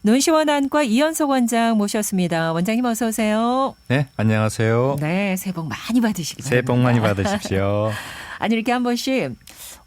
눈시원안과 이현석 원장 모셨습니다. 원장님 어서 오세요. 네, 안녕하세요. 네, 새해 복 많이 받으시기 바랍니다. 새해 복 많이 받으십시오. 아니 이렇게 한 번씩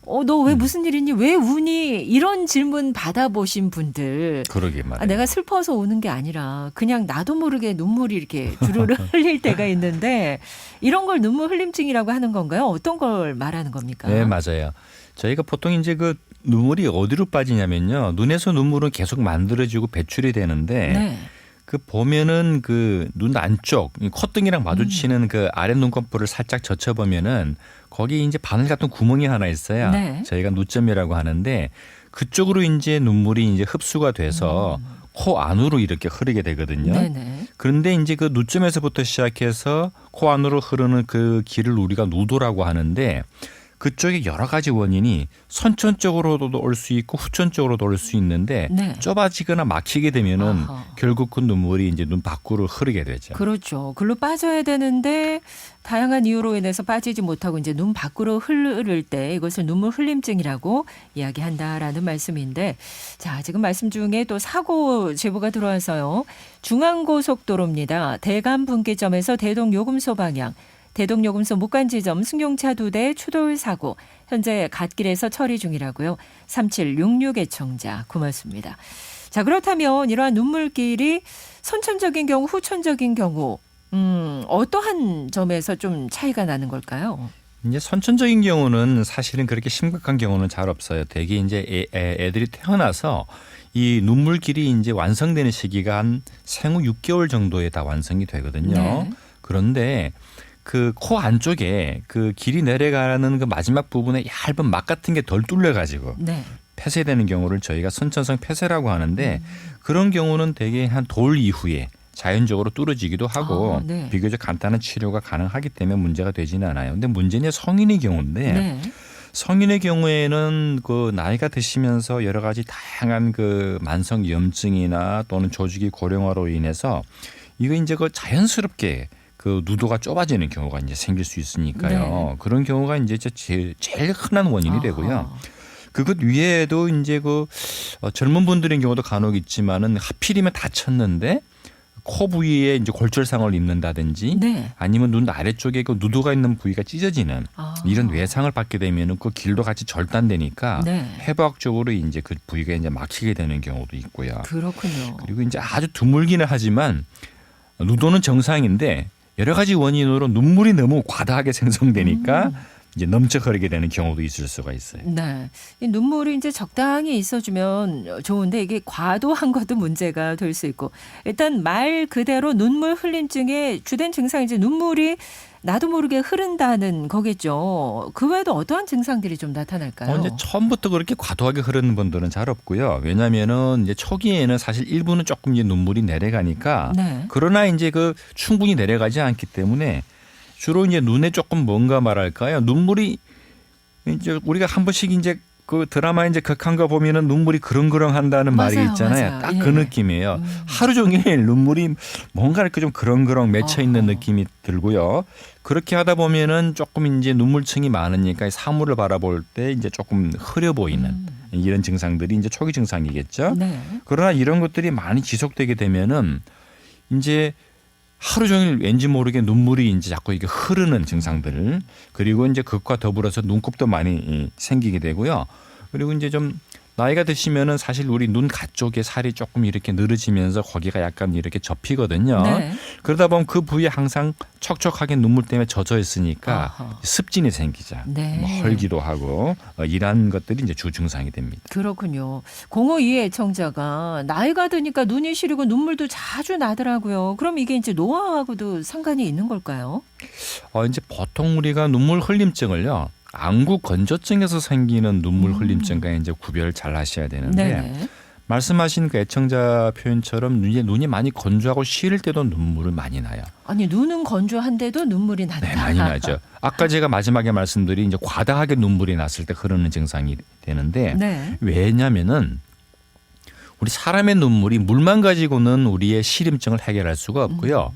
너 왜 무슨 일이니? 왜 우니? 이런 질문 받아보신 분들. 그러게 말이에요. 내가 슬퍼서 우는 게 아니라 그냥 나도 모르게 눈물이 이렇게 주르르 흘릴 때가 있는데 이런 걸 눈물 흘림증이라고 하는 건가요? 어떤 걸 말하는 겁니까? 네, 맞아요. 저희가 보통 이제 그 눈물이 어디로 빠지냐면요. 눈에서 눈물은 계속 만들어지고 배출이 되는데 네. 그 보면은 그 눈 안쪽 콧등이랑 마주치는 그 아래 눈꺼풀을 살짝 젖혀보면은 거기 이제 바늘 같은 구멍이 하나 있어요. 네. 저희가 누점이라고 하는데 그쪽으로 이제 눈물이 이제 흡수가 돼서 코 안으로 이렇게 흐르게 되거든요. 네네. 그런데 이제 그 누점에서부터 시작해서 코 안으로 흐르는 그 길을 우리가 누도라고 하는데 그쪽에 여러 가지 원인이 선천적으로도 올 수 있고 후천적으로도 올 수 있는데 네. 좁아지거나 막히게 되면은 아하. 결국 그 눈물이 이제 눈 밖으로 흐르게 되죠. 그렇죠. 글로 빠져야 되는데 다양한 이유로 인해서 빠지지 못하고 이제 눈 밖으로 흐를 때 이것을 눈물 흘림증이라고 이야기한다라는 말씀인데 자, 지금 말씀 중에 또 사고 제보가 들어와서요. 중앙고속도로입니다. 대감 분기점에서 대동요금소 방향 대동요금소 목간지점 승용차 2대 추돌 사고 현재 갓길에서 처리 중이라고요. 3766 애청자 고맙습니다. 자, 그렇다면 이러한 눈물길이 선천적인 경우 후천적인 경우 어떠한 점에서 좀 차이가 나는 걸까요? 이제 선천적인 경우는 사실은 그렇게 심각한 경우는 잘 없어요. 대개 이제 애들이 태어나서 이 눈물길이 이제 완성되는 시기가 한 생후 6개월 정도에 다 완성이 되거든요. 네. 그런데 그 코 안쪽에 그 길이 내려가는 그 마지막 부분에 얇은 막 같은 게 덜 뚫려 가지고 네. 폐쇄되는 경우를 저희가 선천성 폐쇄라고 하는데 그런 경우는 대개 한 돌 이후에 자연적으로 뚫어지기도 하고 네. 비교적 간단한 치료가 가능하기 때문에 문제가 되지는 않아요. 근데 문제는 성인의 경우인데 네. 성인의 경우에는 그 나이가 드시면서 여러 가지 다양한 그 만성 염증이나 또는 조직의 고령화로 인해서 이거 이제 그 자연스럽게 그 누도가 좁아지는 경우가 이제 생길 수 있으니까요. 네. 그런 경우가 이제 제일 흔한 원인이 되고요. 그것 위에도 이제 그 젊은 분들인 경우도 간혹 있지만은 하필이면 다쳤는데 코 부위에 이제 골절상을 입는다든지 네. 아니면 눈 아래쪽에 그 누도가 있는 부위가 찢어지는 이런 외상을 받게 되면은 그 길도 같이 절단되니까 네. 해부학적으로 이제 그 부위가 이제 막히게 되는 경우도 있고요. 그렇군요. 그리고 이제 아주 드물기는 하지만 누도는 정상인데 여러 가지 원인으로 눈물이 너무 과다하게 생성되니까 이제 넘쳐 흐르게 되는 경우도 있을 수가 있어요. 네. 이 눈물이 이제 적당히 있어주면 좋은데 이게 과도한 것도 문제가 될 수 있고 일단 말 그대로 눈물 흘림증의 주된 증상이 이제 눈물이 나도 모르게 흐른다는 거겠죠. 그 외에도 어떠한 증상들이 좀 나타날까요? 이제 처음부터 그렇게 과도하게 흐르는 분들은 잘 없고요. 왜냐하면은 이제 초기에는 사실 일부는 조금 이제 눈물이 내려가니까 네. 그러나 이제 그 충분히 내려가지 않기 때문에 주로 이제 눈에 조금 뭔가 말할까요? 눈물이 이제 우리가 한 번씩 이제 그 드라마 이제 극한 거 보면은 눈물이 그렁그렁한다는 말이 맞아요, 있잖아요. 맞아요. 딱 예. 그 느낌이에요. 하루 종일 눈물이 뭔가 이렇게 좀 그렁그렁 맺혀 있는 느낌이 들고요. 그렇게 하다 보면은 조금 이제 눈물층이 많으니까 사물을 바라볼 때 이제 조금 흐려 보이는 이런 증상들이 이제 초기 증상이겠죠. 네. 그러나 이런 것들이 많이 지속되게 되면은 이제 하루 종일 왠지 모르게 눈물이 이제 자꾸 이게 흐르는 증상들 그리고 이제 그것과 더불어서 눈곱도 많이 생기게 되고요. 그리고 이제 좀 나이가 드시면은 사실 우리 눈 가쪽에 살이 조금 이렇게 늘어지면서 거기가 약간 이렇게 접히거든요. 네. 그러다 보면 그 부위에 항상 척척하게 눈물 때문에 젖어 있으니까 아하. 습진이 생기죠. 네. 뭐 헐기도 하고 이러한 것들이 이제 주 증상이 됩니다. 그렇군요. 052 애청자가 나이가 드니까 눈이 시리고 눈물도 자주 나더라고요. 그럼 이게 이제 노화하고도 상관이 있는 걸까요? 이제 보통 우리가 눈물 흘림증을요. 안구 건조증에서 생기는 눈물 흘림증과 이제 구별을 잘 하셔야 되는데 네네. 말씀하신 그 애청자 표현처럼 눈이 많이 건조하고 시릴 때도 눈물을 많이 나요. 아니 눈은 건조한데도 눈물이 난다. 네, 많이 나죠. 아까 제가 마지막에 말씀드린 이제 과다하게 눈물이 났을 때 흐르는 증상이 되는데 네. 왜냐면은 우리 사람의 눈물이 물만 가지고는 우리의 시림증을 해결할 수가 없고요.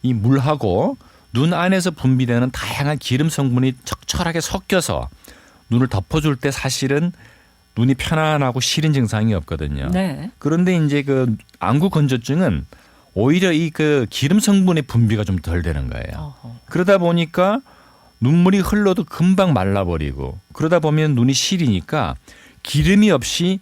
이 물하고 눈 안에서 분비되는 다양한 기름 성분이 척철하게 섞여서 눈을 덮어줄 때 사실은 눈이 편안하고 시린 증상이 없거든요. 네. 그런데 이제 그 안구 건조증은 오히려 이 그 기름 성분의 분비가 좀 덜 되는 거예요. 어허. 그러다 보니까 눈물이 흘러도 금방 말라버리고 그러다 보면 눈이 시리니까 기름이 없이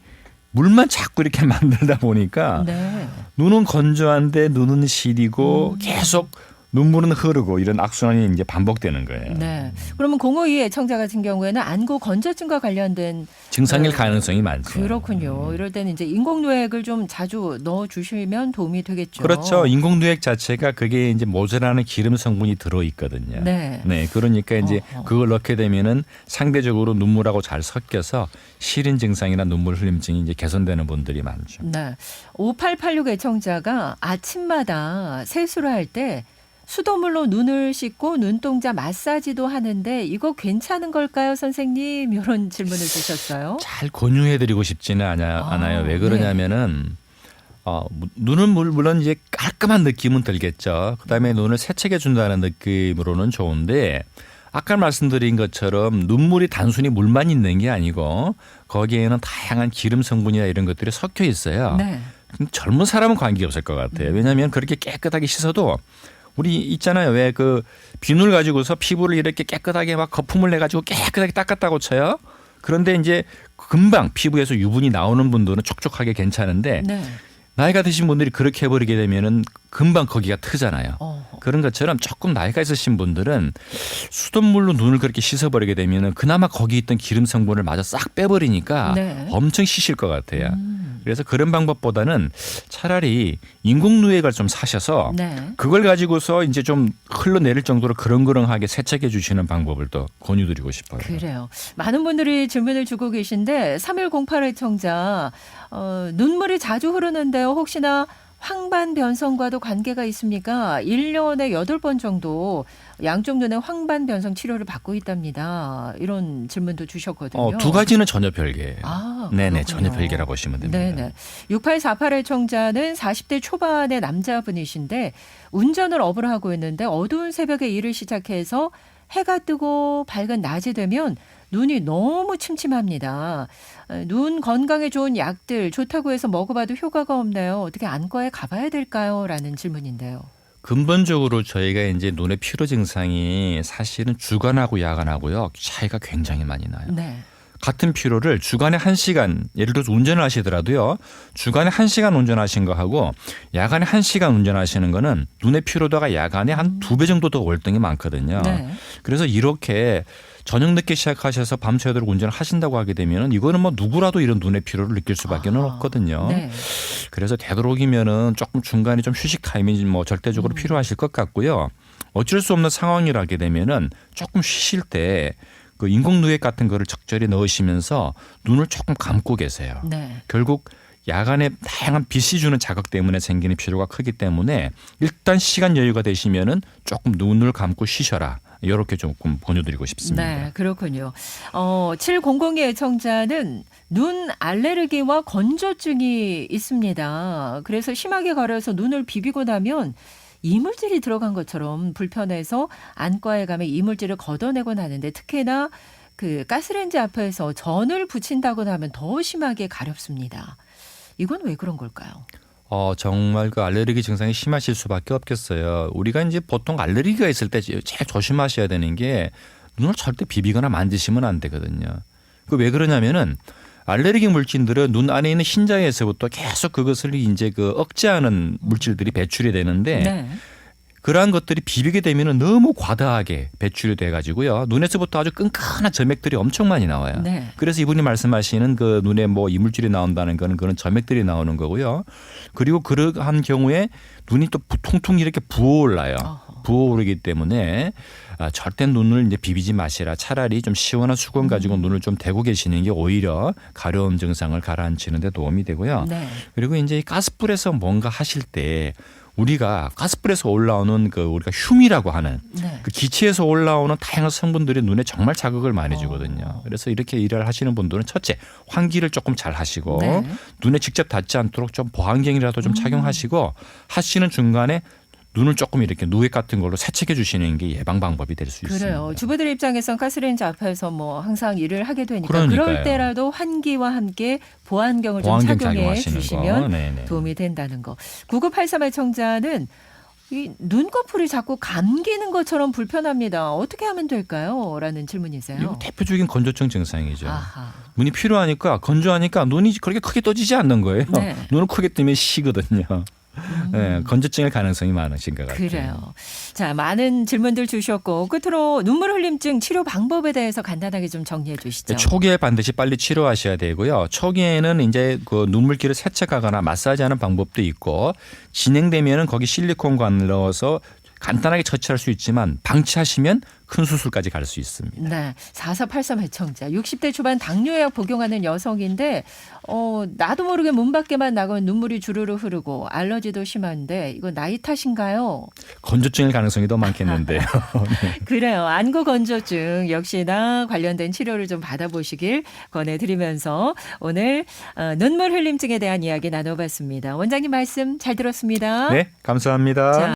물만 자꾸 이렇게 만들다 보니까 네. 눈은 건조한데 눈은 시리고 계속 눈물은 흐르고 이런 악순환이 이제 반복되는 거예요. 네. 그러면 052 애청자 같은 경우에는 안구 건조증과 관련된 증상일 가능성이 많죠. 그렇군요. 이럴 때는 이제 인공누액을 좀 자주 넣어 주시면 도움이 되겠죠. 그렇죠. 인공누액 자체가 그게 이제 모자라는 기름 성분이 들어 있거든요. 네. 그러니까 이제 어허. 그걸 넣게 되면은 상대적으로 눈물하고 잘 섞여서 시린 증상이나 눈물 흘림증이 이제 개선되는 분들이 많죠. 네. 5886 애청자가 아침마다 세수를 할 때 수돗물로 눈을 씻고 눈동자 마사지도 하는데 이거 괜찮은 걸까요, 선생님? 이런 질문을 주셨어요. 잘 권유해드리고 싶지는 않아요. 왜 그러냐면은 눈은 물론 이제 깔끔한 느낌은 들겠죠. 그다음에 눈을 세척해 준다는 느낌으로는 좋은데 아까 말씀드린 것처럼 눈물이 단순히 물만 있는 게 아니고 거기에는 다양한 기름 성분이나 이런 것들이 섞여 있어요. 네. 젊은 사람은 관계없을 것 같아요. 왜냐하면 그렇게 깨끗하게 씻어도 우리 있잖아요. 왜 그 비누를 가지고서 피부를 이렇게 깨끗하게 막 거품을 내 가지고 깨끗하게 닦았다고 쳐요. 그런데 이제 금방 피부에서 유분이 나오는 분들은 촉촉하게 괜찮은데 네. 나이가 드신 분들이 그렇게 해버리게 되면은 금방 거기가 트잖아요. 그런 것처럼 조금 나이가 있으신 분들은 수돗물로 눈을 그렇게 씻어버리게 되면은 그나마 거기 있던 기름 성분을 마저 싹 빼버리니까 네. 엄청 시실 것 같아요. 그래서 그런 방법보다는 차라리 인공누액을 좀 사셔서 네. 그걸 가지고서 이제 좀 흘러내릴 정도로 그렁그렁하게 세척해 주시는 방법을 또 권유드리고 싶어요. 그래요. 많은 분들이 질문을 주고 계신데 3108 애청자 눈물이 자주 흐르는데요. 혹시나 황반변성과도 관계가 있습니까? 1년에 8번 정도 양쪽 눈에 황반변성 치료를 받고 있답니다. 이런 질문도 주셨거든요. 두 가지는 전혀 별개예요. 네네, 그렇군요. 전혀 별개라고 보시면 됩니다. 네네. 6848 애청자는 40대 초반의 남자분이신데 운전을 업을 하고 있는데 어두운 새벽에 일을 시작해서 해가 뜨고 밝은 낮이 되면 눈이 너무 침침합니다. 눈 건강에 좋은 약들 좋다고 해서 먹어봐도 효과가 없나요? 어떻게 안과에 가봐야 될까요? 라는 질문인데요. 근본적으로 저희가 이제 눈의 피로 증상이 사실은 주간하고 야간하고요 차이가 굉장히 많이 나요. 네. 같은 피로를 주간에 1시간 예를 들어서 운전을 하시더라도요 주간에 1시간 운전하신 거하고 야간에 1시간 운전하시는 거는 눈의 피로도가 야간에 한 2배 정도 더 월등히 많거든요. 네. 그래서 이렇게 저녁 늦게 시작하셔서 밤새도록 운전을 하신다고 하게 되면 이거는 뭐 누구라도 이런 눈의 피로를 느낄 수밖에 없거든요. 네. 그래서 되도록이면은 조금 중간에 좀 휴식 타임이 뭐 절대적으로 필요하실 것 같고요. 어쩔 수 없는 상황이라게 되면은 조금 쉬실 때 그 인공누액 같은 거를 적절히 넣으시면서 눈을 조금 감고 계세요. 네. 결국 야간에 다양한 빛이 주는 자극 때문에 생기는 피로가 크기 때문에 일단 시간 여유가 되시면은 조금 눈을 감고 쉬셔라. 이렇게 조금 권유드리고 싶습니다. 네, 그렇군요. 7002 애청자는 눈 알레르기와 건조증이 있습니다. 그래서 심하게 가려서 눈을 비비고 나면 이물질이 들어간 것처럼 불편해서 안과에 가면 이물질을 걷어내곤 하는데 특히나 그 가스레인지 앞에서 전을 붙인다고 하면 더 심하게 가렵습니다. 이건 왜 그런 걸까요? 정말 그 알레르기 증상이 심하실 수밖에 없겠어요. 우리가 이제 보통 알레르기가 있을 때 제일 조심하셔야 되는 게 눈을 절대 비비거나 만지시면 안 되거든요. 그 왜 그러냐면은 알레르기 물질들은 눈 안에 있는 흰자에서부터 계속 그것을 이제 그 억제하는 물질들이 배출이 되는데 네. 그러한 것들이 비비게 되면은 너무 과다하게 배출이 돼 가지고요. 눈에서부터 아주 끈끈한 점액들이 엄청 많이 나와요. 네. 그래서 이분이 말씀하시는 그 눈에 뭐 이물질이 나온다는 거는 그런 점액들이 나오는 거고요. 그리고 그러한 경우에 눈이 또 통통 이렇게 부어올라요. 부어오르기 때문에 절대 눈을 이제 비비지 마시라. 차라리 좀 시원한 수건 가지고 눈을 좀 대고 계시는 게 오히려 가려움 증상을 가라앉히는 데 도움이 되고요. 네. 그리고 이제 이 가스불에서 뭔가 하실 때 우리가 가스불에서 올라오는 그 우리가 흉이라고 하는 네. 그 기체에서 올라오는 다양한 성분들이 눈에 정말 자극을 많이 주거든요. 그래서 이렇게 일을 하시는 분들은 첫째 환기를 조금 잘 하시고 네. 눈에 직접 닿지 않도록 좀 보안경이라도 좀 착용하시고 하시는 중간에 눈을 조금 이렇게 누액 같은 걸로 세척해 주시는 게 예방 방법이 될 수 있습니다. 그래요. 주부들 입장에선 가스레인지 앞에서 뭐 항상 일을 하게 되니까 그러니까요. 그럴 때라도 환기와 함께 보안경을 좀 보안경 착용해 착용하시는 주시면 거. 네네. 도움이 된다는 거. 9983의 청자는 이 눈꺼풀이 자꾸 감기는 것처럼 불편합니다. 어떻게 하면 될까요? 라는 질문이세요. 이거 대표적인 건조증 증상이죠. 아하. 눈이 필요하니까 건조하니까 눈이 그렇게 크게 떠지지 않는 거예요. 네. 눈을 크게 뜨면 시거든요. 네, 건조증일 가능성이 많으신 것 같아요. 그래요. 자, 많은 질문들 주셨고 끝으로 눈물 흘림증 치료 방법에 대해서 간단하게 좀 정리해 주시죠. 초기에 반드시 빨리 치료하셔야 되고요. 초기에는 이제 그 눈물길을 세척하거나 마사지하는 방법도 있고 진행되면은 거기 실리콘관을 넣어서 간단하게 처치할 수 있지만 방치하시면 큰 수술까지 갈 수 있습니다. 네, 4483 애청자 60대 초반 당뇨약 복용하는 여성인데 나도 모르게 문 밖에만 나가면 눈물이 주르르 흐르고 알러지도 심한데 이거 나이 탓인가요? 건조증일 가능성이 더 많겠는데요. 그래요. 안구 건조증 역시나 관련된 치료를 좀 받아보시길 권해드리면서 오늘 눈물 흘림증에 대한 이야기 나눠봤습니다. 원장님 말씀 잘 들었습니다. 네, 감사합니다. 자,